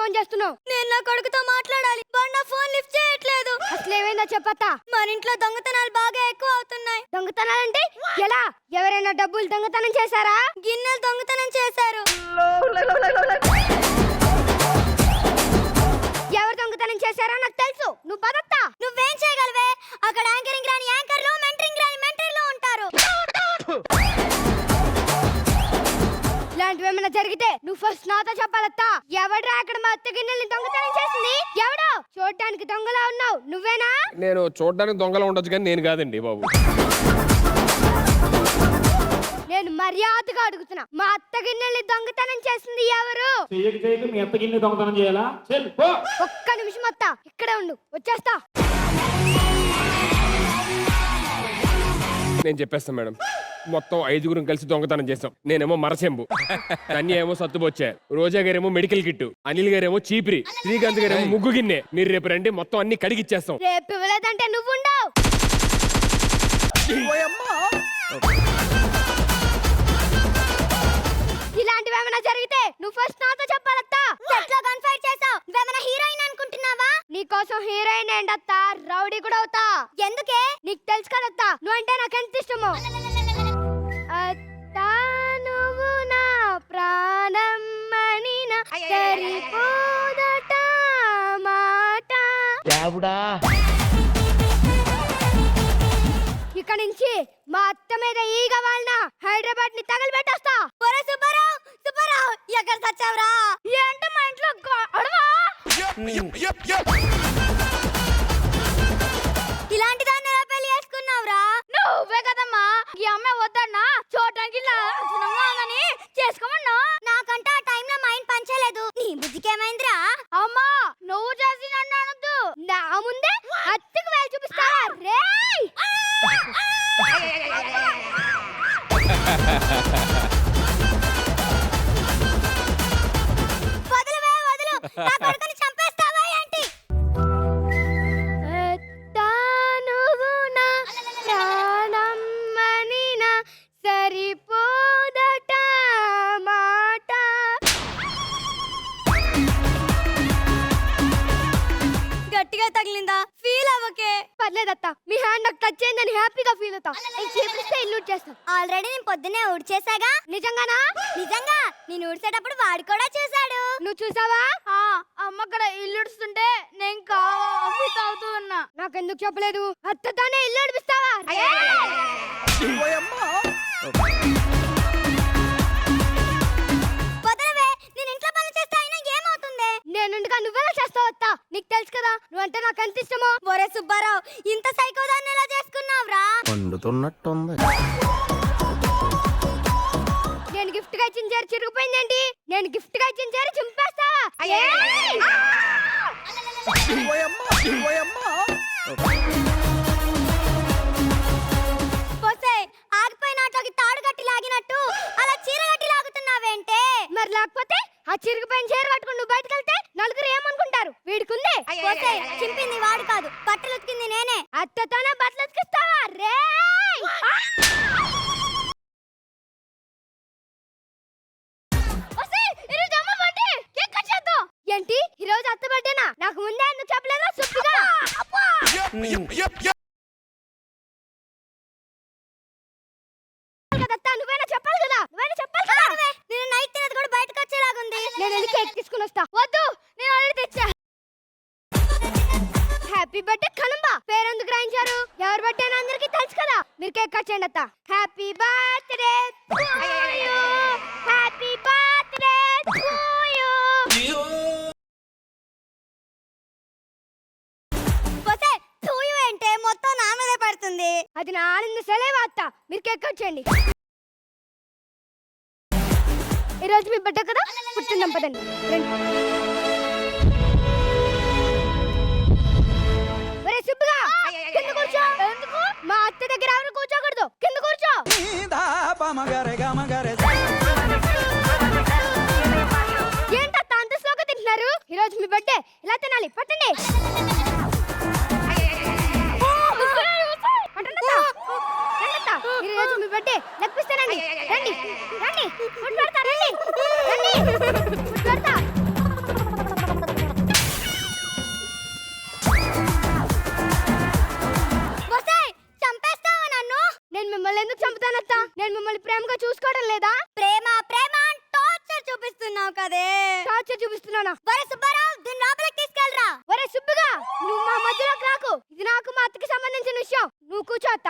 Phone చేస్తున్నావు? నేను నా కొడుకుతో మాట్లాడాలి, వాడు నా ఫోన్ లిఫ్ట్ చేయట్లేదు. అసలు ఏమైందో చెప్పత్తా. మన ఇంట్లో దొంగతనాలు బాగా ఎక్కువ అవుతున్నాయి. దొంగతనాలంటే ఎలా? ఎవరైనా డబ్బులు దొంగతనం చేశారా? గిన్నెలు దొంగతనం చేశారు. ఎవరు దొంగతనం చేశారో నాకు తెలుసు. నువ్వు పదత్తా. నువ్వేం చేయగలవే? అక్కడ యాంకరింగ్ రాని యాంకర్లు, మెంటరింగ్ రాని మెంటర్లు ఉంటారు. ఇలాంటివి ఏమైనా జరిగితే నువ్వు ఫస్ట్ నాతో చెప్పాలత్తా. ఎవడ్రా అక్కడ మా అత్త గిన్నెల్ని దొంగతనం చేసింది? ఎవడో? చూడటానికి దొంగలా ఉన్నావు, నువ్వేనా? నేను చూడడానికి దొంగలా ఉండొచ్చు కానీ నేను కాదండి బాబు. నేను మర్యాదగా అడుగుతున్నా, మా అత్త గిన్నెల్ని దొంగతనం చేసింది ఎవరు? మీ అత్త గిన్నె దొంగతనం చేయాలా? ఒక్క నిమిషం అత్త, ఇక్కడే ఉండు, వచ్చేస్తా. నేను చెప్పేస్తాను మేడం. మొత్తం 5గురు కలిసి దొంగతనం చేస్తాం. నేనేమో మరచెంబు, ధన్య ఏమో సత్తుబొచ్చే, రోజా గారేమో మెడికల్ కిట్టు, అనిల్ గారేమో చీపిరి, శ్రీకాంత్ గారేమో ముగ్గు గిన్నె. మీరు రేపు రండి, మొత్తం అన్ని కడిగిచ్చేస్తాం. రేపు ఇవ్వలేదంటే నువ్వుండవు. ఇలాంటివి ఏమైనా జరిగితే నువ్వు ఫస్ట్ నాతో చెప్పాలత్తా. ఎట్లా కన్ఫైడ్ చేసావు? నువ్వేమైనా హీరోయిన్ అనుకుంటున్నావా? నీకోసం హీరోయిన్ ఏంటత్తా, రౌడీ కూడా అవుతా. ఎందుకే? నీకు తెలుసు కదత్తా, నువ్వంటే నాకు ఎంత ఇష్టమో. అత్తా నువ్వు నా ప్రాణం మనినా సరిపోదట మాట. ఇక నుంచి మా అత్త మీద ఈగ వాళ్ళ హైదరాబాద్ ని తగలబెట్టొస్తా. ఒరే సుబ్బారావు, సుబ్బారావు, ఎక్కడ సచ్చావురా? ఏంటి మా ఇంట్లో గొడవ? ఇలాంటి దాన్ని ఎలా పెళ్లి చేసుకున్నావురా? నువ్వే కదమ్మా ఈ అమ్మాయి వద్దన్నా చూడటానికి ఉందని చేసుకోమన్నా. నాకంటే ఆ టైంలో మైండ్ పంచలేదు. నీ బుద్ధికేమైందిరా? అమ్మా నువ్వు చేసి నన్ను అనొద్దు. నా ముందే అత్తకు వేలు చూపిస్తారా? రేయ్ వదులువే, వదులు. నా కొడుకుని చంపేస్తావా ఏంటి? అత్తా నువ్వు నా ప్రాణం మనినా సరిపోదట మాట. గట్టిగా తగిలిందా? ఫీల్ అవ్వకే. పర్లేదత్తా, మీ హ్యాండ్ నాకు టచ్ అయిందని హ్యాపీగా ఫీల్ అవుతా. నేను చేపిస్తే ఇల్లు చేస్తాను. ఆల్రెడీ నేను పొద్దున్నే ఊడ్చేసాగా. నిజంగానా? నిజంగా. నేను ఊడ్చేటప్పుడు వాడు కూడా చూశాడు. నువ్వు చూసావా? అమ్మ అక్కడ ఇల్లు ఉడుస్తుంటే నేను తాగుతూ ఉన్నా. నాకెందుకు చెప్పలేదు? అత్తతోనే ఇల్లు ఉడిపిస్తావా? వదలవే, నేను ఇంట్లో పనులు చేస్తే అయినా ఏమవుతుంది? నేనుండగా నువ్వెలా చేస్తావు అత్త? నీకు తెలుసు కదా నువ్వంటే నాకు ఎంత ఇష్టమో. ఒరే సుబ్బారావు, ఇంత సైకోదాన్ని ఎలా చేసుకున్నావురా? వండుతున్నట్టుంది. నేను గిఫ్ట్ గా ఇచ్చిన చీర చిరిగిపోయిందేంటి? నేను గిఫ్ట్ గా ఇచ్చిన చీర చింపేస్తావా? పోసే, ఆగిపోయిన ఆటోకి తాడు కట్టి లాగినట్టు అలా చీర కట్టి లాగుతున్నావేంటే? మరి లేకపోతే ఆ చిరిగిపోయిన చీర కట్టుకుని నువ్వు బయటకు వెళ్తే నలుగురు ఏమనుకుంటారు? వీడికుంది. పోసే, చింపింది వాడు కాదు, బట్టలు ఉతికింది నేనే. అత్తతోనే బట్టలు ఉతికిస్తావా? రేయ్ ఏంటి ఈ రోజు అత్త బర్త్డేనా? నాకు ముందే ఎందుకు చెప్పలేదా? సుబ్బిగా నువ్వేనా చెప్పాలి కదా, నువ్వేనా చెప్పాలి కదా. నేను నైట్ తినేది కూడా బయటకు వచ్చేలాగుంది. నేను వెళ్ళి కేక్ తీసుకుని వస్తా. వద్దు, నేను ఆల్రెడీ తెచ్చా. Happy birthday కనంబా. పేరెందుకు రాయించారు? ఎవరి బర్త్డే అని అందరికీ తెలుసు కదా. మీరు కేక్ కట్ చేయండి అత్త. Happy birthday to you, happy birthday to you. పోసే, టూ యు అంటే మొత్తం నా మీదే పడుతుంది. అది నా ఆనంద సెలవు అత్త. మీరు కేక్ కట్ చేయండి. ఈ రోజు మీ బర్త్డే కదా, పుట్టిందాం పదండి. ఒరే సుబ్బుగా, కింద కూర్చో. ఎందుకు? మా అత్త దగ్గర ఎవరు కూర్చోకూడదు. కింద కూర్చో. ఏంటత్త అంత స్లోగా తింటున్నారు? ఈ రోజు మీ బర్త్డే, ఇలా తినాలి. పట్టండి. ఈ రోజు మీ బర్త్డే, లెక్కిస్తానండి. రండి రండి, ఫుడ్ పెడతా. రండి రండి, ఫుడ్ పెడతా. కదే టార్చర్ చూపిస్తున్నానా? ఒరే సుబ్బారావు దీన్ని లోపలికి తీసుకెళ్ళరా. ఒరే సుబ్బుగా, నువ్వు మా మధ్యలోకి రాకు. ఇది నాకు మా అత్తకి సంబంధించిన విషయం. నువ్వు కూర్చో అత్త.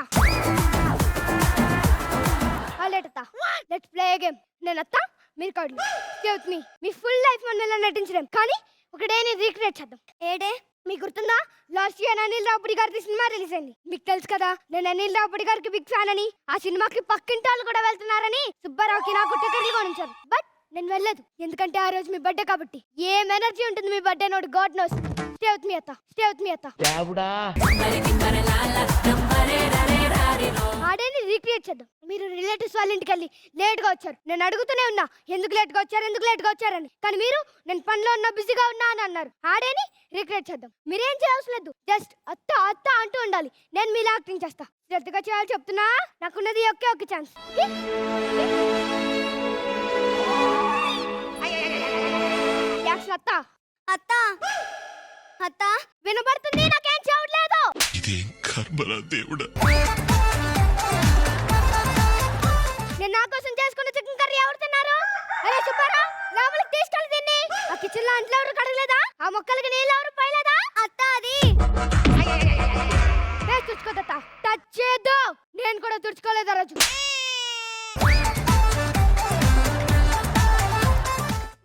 Let's play game. నేను అత్త, మీరు కడులు. Stay with me. మీ ఫుల్ లైఫ్ మనలో నటించలేం, కానీ ఒక డే ని రీక్రియేట్ చేద్దాం. ఏడే మీకు గుర్తుందా, లాస్ట్ ఇయర్ అనిల్ రావుపూడి గారి సినిమా రిలీజ్ అయింది. మీకు తెలుసు కదా, నేను అనిల్ రావుపూడి గారికి బిగ్ ఫ్యాన్ అని. ఆ సినిమాకి పక్కింటి వాళ్ళు కూడా వెళ్తున్నారని సుబ్బారావుకి నాకు టికెట్లు కొనించారు. బట్ నేను వెళ్ళలేదు, ఎందుకంటే ఆ రోజు మీ బర్త్డే కాబట్టి. ఏం ఎనర్జీ ఉంటుంది మీ birthday note, God knows. Stay with me అత్త, స్టే విత్ మీ అత్త. ఆడేని రీక్రియేట్ చేద్దాం. మీరు రిలేటివ్స్ వాళ్ళ ఇంటికి వెళ్ళి లేట్ గా వచ్చారు. నేను అడుగుతూనే ఉన్నా, ఎందుకు లేట్ గా వచ్చారు, ఎందుకు లేట్ గా వచ్చారని. కానీ మీరు నేను పనిలో ఉన్నా, బిజీగా ఉన్నా అని అన్నారు. ఆడేని రీక్రియేట్ చేద్దాం. మీరేం చేయవలసిన లేదు, జస్ట్ అత్త అత్త అంటూ ఉండాలి. నేను మీలా యాక్టింగ్ చేస్తా. శ్రద్ధగా చేయాలి చెప్తున్నా. నాకున్నది ఒకే ఒక ఛాన్స్. అత్త అత్త అత్త వినబడుతుంది, నాకేం చేయట్లేదు. ఇదేం కర్మరా దేవుడా. నేను నా కోసం చేసుకున్న చికెన్ కర్రీ ఎవరు తిన్నారు? అరే సుబ్బారావు, లోపలికి తీసుకెళ్ళి తిన్ని. ఆ కిచెన్ లో అంట్లో ఎవరు కడగలేదా? ఆ మొక్కలకి నీళ్ళు ఎవరు పోయలేదా? అత్త అది తుడుచుకోదత్త, టచ్ చేయొద్దు. నేను కూడా తుడుచుకోలేదు ఆ రోజు.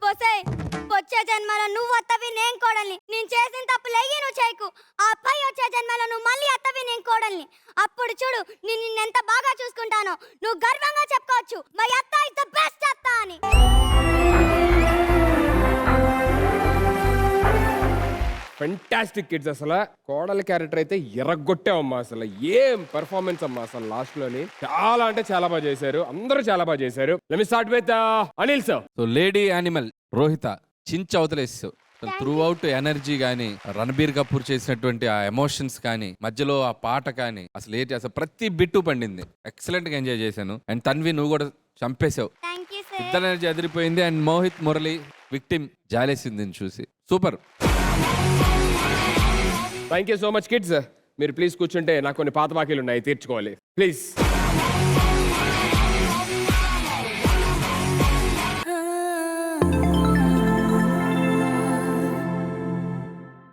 బొసే వచ్చే జన్మలో నువ్వు అత్తవి నేను కోడల్ని. నేను చేసిన తప్పు లేయి నువ్వు చేయకు. ఆ పై వచ్చే జన్మలో నువ్వు మళ్ళీ అత్తవి నేను కోడల్ని. అప్పుడు చూడు నేను నిన్నెంత బాగా చూసుకుంటానో. నువ్వు గర్వంగా చెప్పుకోవచ్చు, మై అత్త ఇస్ ద బెస్ట్ అత్త అని. Fantastic kids. అసలు కోడల క్యారెక్టర్ అయితే ఎర్రగొట్టావమ్మా. అసలు ఏం పెర్ఫార్మెన్స్ అమ్మా అసలు. లాస్ట్ లోని చాలా అంటే చాలా బాగా చేశారు. అందరూ చాలా బాగా చేశారు. Let me start with Anil sir. So lady animal Rohitha చించి అవతలేస్తావు. త్రూ అవుట్ ఎనర్జీ కానీ, రణబీర్ కపూర్ చేసినటువంటి ఆ ఎమోషన్స్ కానీ, మధ్యలో ఆ పాట కానీ, అసలు ప్రతి బిట్టు పండింది. ఎక్సలెంట్ గా ఎంజాయ్ చేశాను. అండ్ తన్వి నువ్వు కూడా చంపేశావు. Thank you sir. ఇద్దరు ఎనర్జీ అదిరిపోయింది. అండ్ మోహిత్ మురళి విక్టిమ్ జాలేసింది చూసి. Super. Thank you so much kids. మీరు ప్లీజ్ కూర్చుంటే నాకు కొన్ని పాత బాకీలు ఉన్నాయి, తీర్చుకోవాలి ప్లీజ్.